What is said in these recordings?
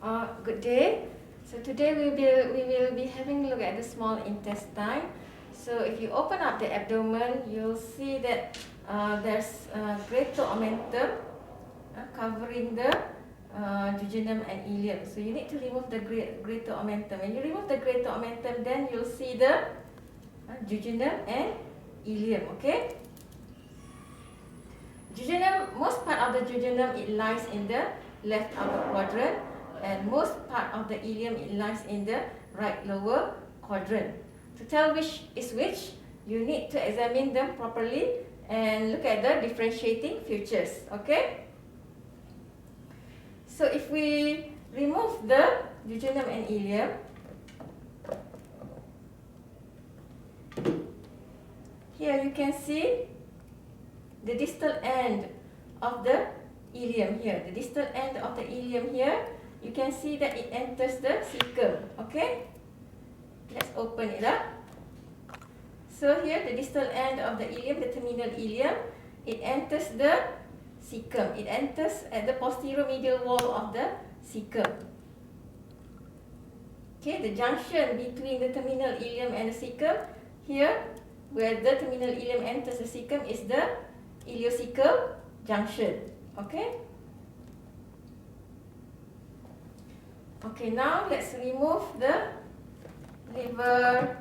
Good day. So today we will be having a look at the small intestine. So if you open up the abdomen, you'll see that there's greater omentum covering the duodenum and ileum. So you need to remove the greater omentum. When you remove the greater omentum, then you'll see the duodenum and ileum. Okay. Duodenum, most part of the duodenum, it lies in the left upper quadrant, and most part of the ileum, it lies in the right lower quadrant. To tell which is which, you need to examine them properly and look at the differentiating features. Okay? So if we remove the duodenum and ileum, here you can see the distal end of the ileum here. The distal end of the ileum here, you can see that it enters the cecum. Okay? Let's open it up. So here, the distal end of the ileum, the terminal ileum, it enters the cecum. It enters at the posterior medial wall of the cecum. Okay, the junction between the terminal ileum and the cecum, here, where the terminal ileum enters the cecum, is the ileocecal junction. Okay? Okay, now let's remove the liver.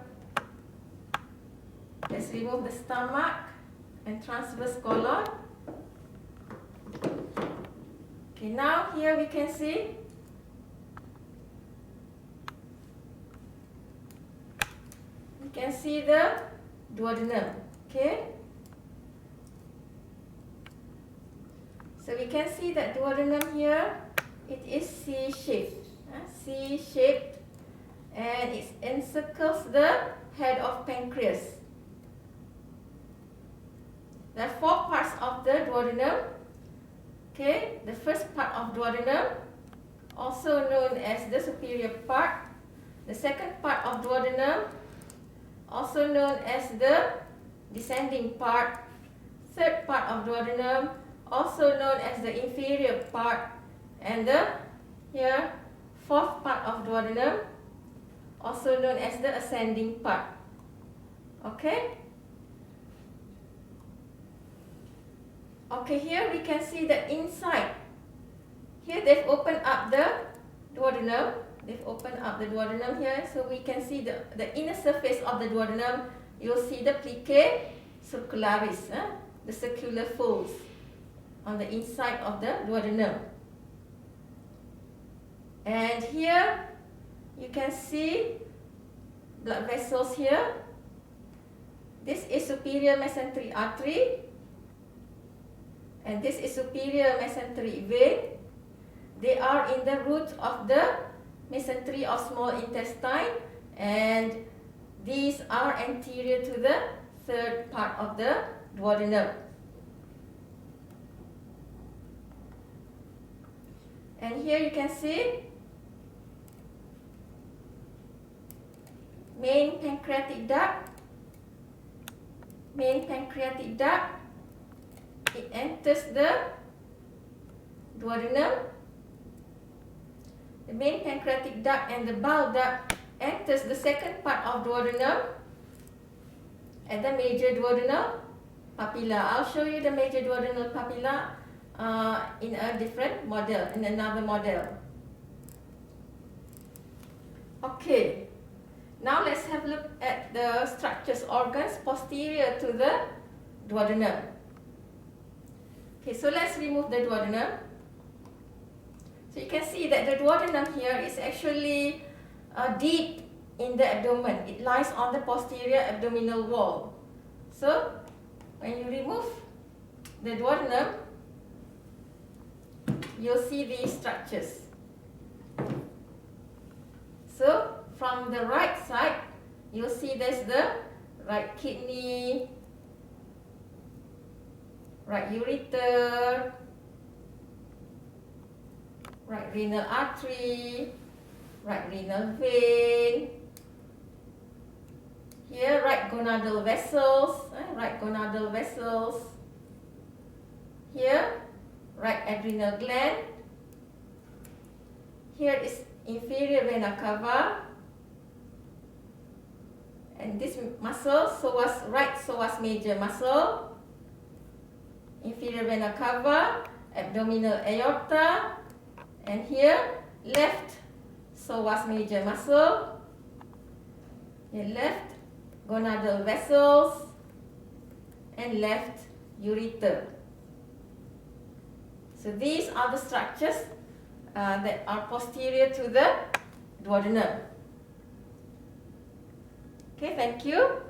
Let's remove the stomach and transverse colon. Okay, now here we can see the duodenum. Okay? So we can see that duodenum here, it is C-shaped. C-shaped, and it encircles the head of pancreas. There are four parts of the duodenum. Okay, the first part of duodenum, also known as the superior part. The second part of duodenum, also known as the descending part. Third part of duodenum, also known as the inferior part, and the fourth part of duodenum, also known as the ascending part. Okay? Okay, here we can see the inside. Here they've opened up the duodenum. They've opened up the duodenum here, so we can see the inner surface of the duodenum. You'll see the plicae circularis, the circular folds on the inside of the duodenum. And here you can see blood vessels here. This is superior mesenteric artery, and this is superior mesenteric vein. They are in the root of the mesentery of small intestine, and these are anterior to the third part of the duodenum. And here you can see main pancreatic duct. Main pancreatic duct, it enters the duodenum. The main pancreatic duct and the bile duct enters the second part of duodenum at the major duodenal papilla. I'll show you the major duodenal papilla in a different model, in another model. Okay, now let's have a look at the structures, organs posterior to the duodenum. Okay, so let's remove the duodenum. So you can see that the duodenum here is actually deep in the abdomen. It lies on the posterior abdominal wall. So when you remove the duodenum, you'll see these structures. So from the right side, you'll see there's the right kidney, right ureter, right renal artery, right renal vein. Here, right gonadal vessels, Here, right adrenal gland. Here is inferior vena cava. And this muscle, right psoas major muscle, inferior vena cava, abdominal aorta, and here left psoas major muscle, here left gonadal vessels, and left ureter. So these are the structures that are posterior to the duodenum. Okay, thank you.